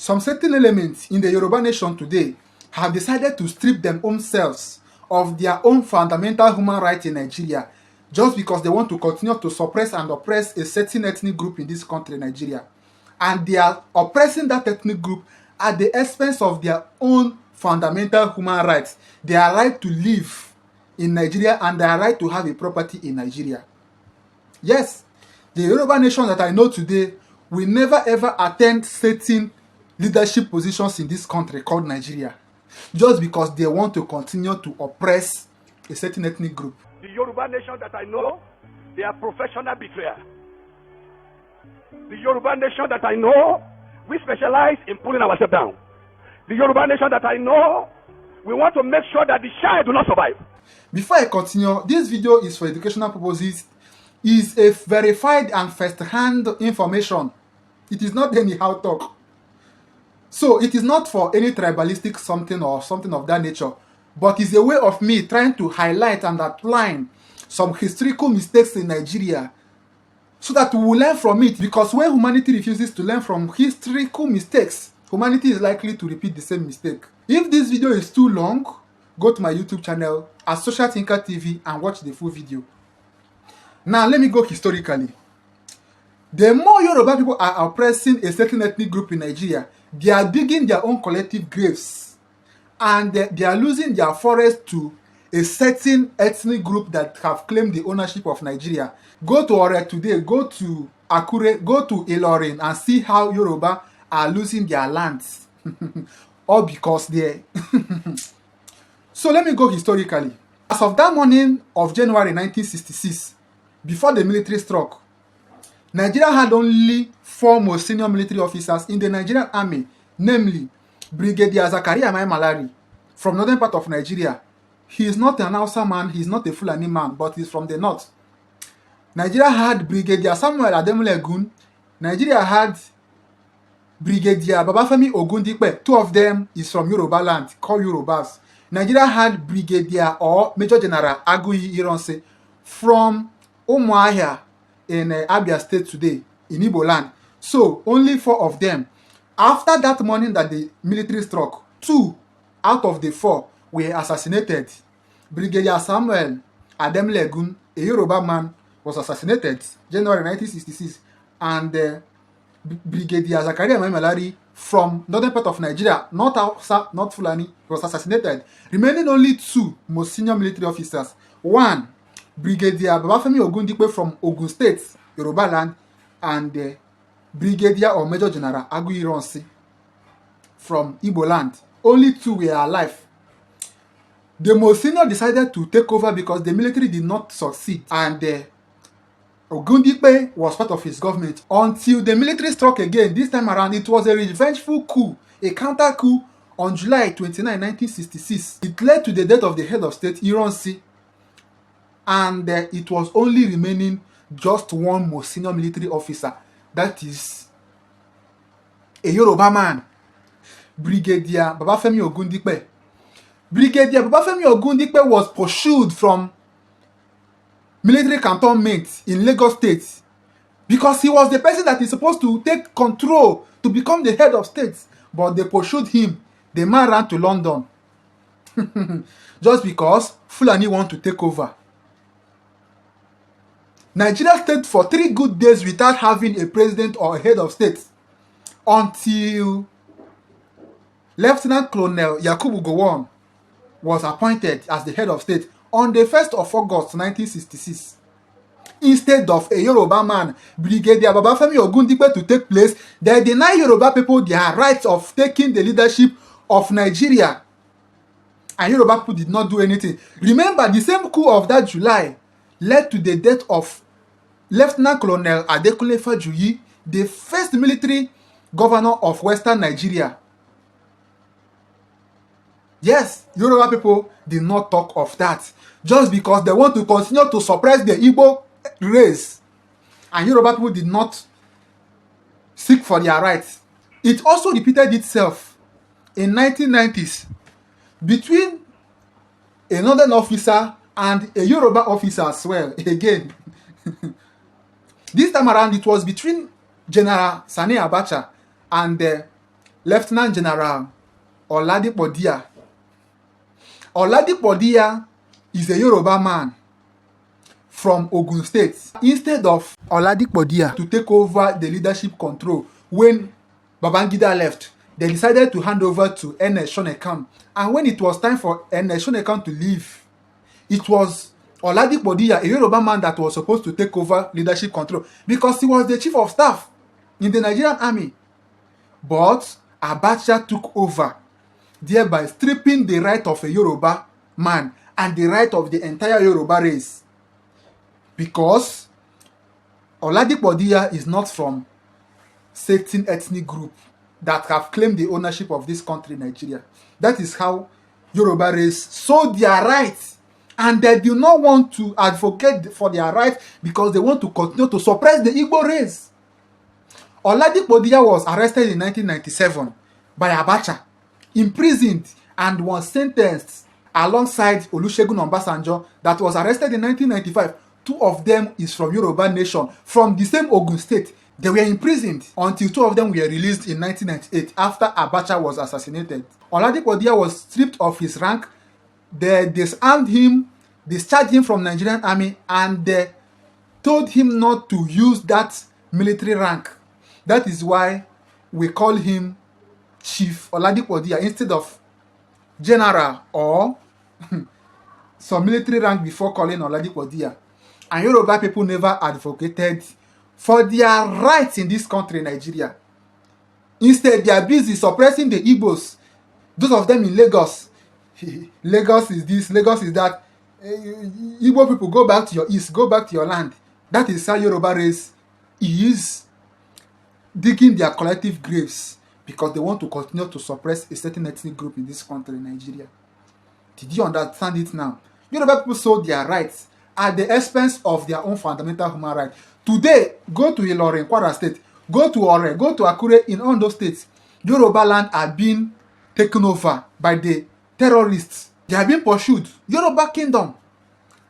some certain elements in the Yoruba nation today have decided to strip them own selves of their own fundamental human rights in Nigeria just because they want to continue to suppress and oppress a certain ethnic group in this country, Nigeria. And they are oppressing that ethnic group at the expense of their own fundamental human rights, their right to live in Nigeria and their right to have a property in Nigeria. Yes, the Yoruba nation that I know today will never ever attain certain leadership positions in this country called Nigeria, just because they want to continue to oppress a certain ethnic group. The Yoruba nation that I know, they are professional betrayers. The Yoruba nation that I know, we specialize in pulling ourselves down. The Yoruba nation that I know, we want to make sure that the child do not survive. Before I continue, this video is for educational purposes, is a verified and first-hand information. It is not anyhow talk. So it is not for any tribalistic something or something of that nature, but it's a way of me trying to highlight and outline some historical mistakes in Nigeria so that we will learn from it, because when humanity refuses to learn from historical mistakes, humanity is likely to repeat the same mistake. If this video is too long, go to my YouTube channel as Social Thinker TV and watch the full video. Now let me go historically. The more Yoruba people are oppressing a certain ethnic group in Nigeria, they are digging their own collective graves and they are losing their forest to a certain ethnic group that have claimed the ownership of Nigeria. Go to Ore today, go to Akure, go to Ilorin and see how Yoruba are losing their lands. All because they... So let me go historically. As of that morning of January 1966, before the military struck, Nigeria had only 4 most senior military officers in the Nigerian army, namely Brigadier Zakaria Mai Malari from northern part of Nigeria. He is not an Hausa man, he is not a Fulani man, but he is from the north. Nigeria had Brigadier Samuel Ademulegun. Nigeria had Brigadier Babafemi Ogundipe. 2 of them is from Yoruba land, called Yorubas. Nigeria had Brigadier or Major General Aguiyi Ironsi from Umuahia in Abia State today, in Igbo land. So, only 4 of them. After that morning that the military struck, 2 out of the 4 were assassinated. Brigadier Samuel Ademulegun, a Yoruba man, was assassinated January 1966, and Brigadier Zakaria Mai Malari from northern part of Nigeria, not Hausa, not Fulani, was assassinated. Remaining only 2 most senior military officers. 1, Brigadier Babafemi Ogundipe from Ogun State, Yoruba land, and Brigadier or Major General Aguiyi Ironsi from Igbo land. Only 2 were alive. The most senior decided to take over because the military did not succeed, and Ogundipe was part of his government until the military struck again. This time around, it was a revengeful coup, a counter coup on July 29, 1966. It led to the death of the head of state, Ironsi, and it was only remaining just 1 most senior military officer, that is a Yoruba man, Brigadier Babafemi Ogundipe. Brigadier Babafemi Ogundipe was pursued from military cantonment in Lagos State because he was the person that is supposed to take control to become the head of state, but they pursued him. The man ran to London just because Fulani want to take over. Nigeria stayed for 3 good days without having a president or a head of state until Lieutenant Colonel Yakubu Gowon was appointed as the head of state on the 1st of August 1966. Instead of a Yoruba man, Brigadier Babafemi Ogundipe, to take place, they deny Yoruba people their rights of taking the leadership of Nigeria. And Yoruba people did not do anything. Remember, the same coup of that July led to the death of Lieutenant Colonel Adekunle Fajuyi, the first military governor of Western Nigeria. Yes, Yoruba people did not talk of that just because they want to continue to suppress the Igbo race. And Yoruba people did not seek for their rights. It also repeated itself in 1990s between a northern officer and a Yoruba officer as well. Again, this time around it was between General Sani Abacha and Lieutenant General Oladipo Dia. Oladipo Dia is a Yoruba man from Ogun State. Instead of Oladipo Dia to take over the leadership control when Babangida left, they decided to hand over to Ernest Shonekan. And when it was time for Ernest Shonekan to leave, it was Oladipo Dia, a Yoruba man, that was supposed to take over leadership control because he was the chief of staff in the Nigerian army. But Abacha took over, thereby stripping the right of a Yoruba man and the right of the entire Yoruba race. Because Oladipo Dia is not from certain ethnic group that have claimed the ownership of this country, Nigeria. That is how Yoruba race sold their rights. And they do not want to advocate for their rights because they want to continue to suppress the Igbo race. Oladipo Dia was arrested in 1997 by Abacha, imprisoned, and was sentenced alongside Olusegun Obasanjo that was arrested in 1995. Two of them is from Yoruba nation, from the same Ogun State. They were imprisoned until two of them were released in 1998 after Abacha was assassinated. Oladipo Dia was stripped of his rank. They disarmed him, discharged him from Nigerian army, and they told him not to use that military rank. That is why we call him Chief Oladipo Dia instead of General or some military rank before calling Oladipo Dia. And Yoruba people never advocated for their rights in this country, Nigeria. Instead, they are busy suppressing the Igbos. Those of them in Lagos. Lagos is this, Lagos is that. Igbo people, go back to your east, go back to your land. That is how Yoruba race is digging their collective graves because they want to continue to suppress a certain ethnic group in this country, Nigeria. Did you understand it now? Yoruba people sold their rights at the expense of their own fundamental human rights. Today, go to Ilorin, Kwara State, go to Ore, go to Akure, in all those states, Yoruba land are being taken over by the terrorists. They are being pursued. Yoruba kingdom.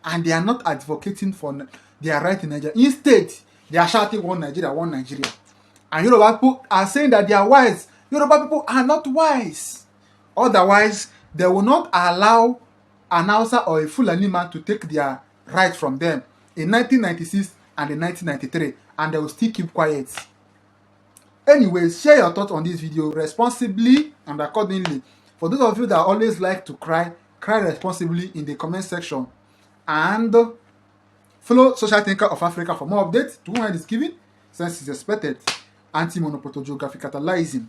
And they are not advocating for their right in Nigeria. Instead, they are shouting one Nigeria, one Nigeria. And Yoruba people are saying that they are wise. Yoruba people are not wise. Otherwise, they will not allow an Hausa or a Fulani man to take their right from them in 1996 and in 1993. And they will still keep quiet. Anyways, share your thoughts on this video responsibly and accordingly. For those of you that always like to cry responsibly in the comment section. And follow Social Thinker of Africa for more updates to whom it is given, since it's expected. Anti-monopoly geographic catalyzing.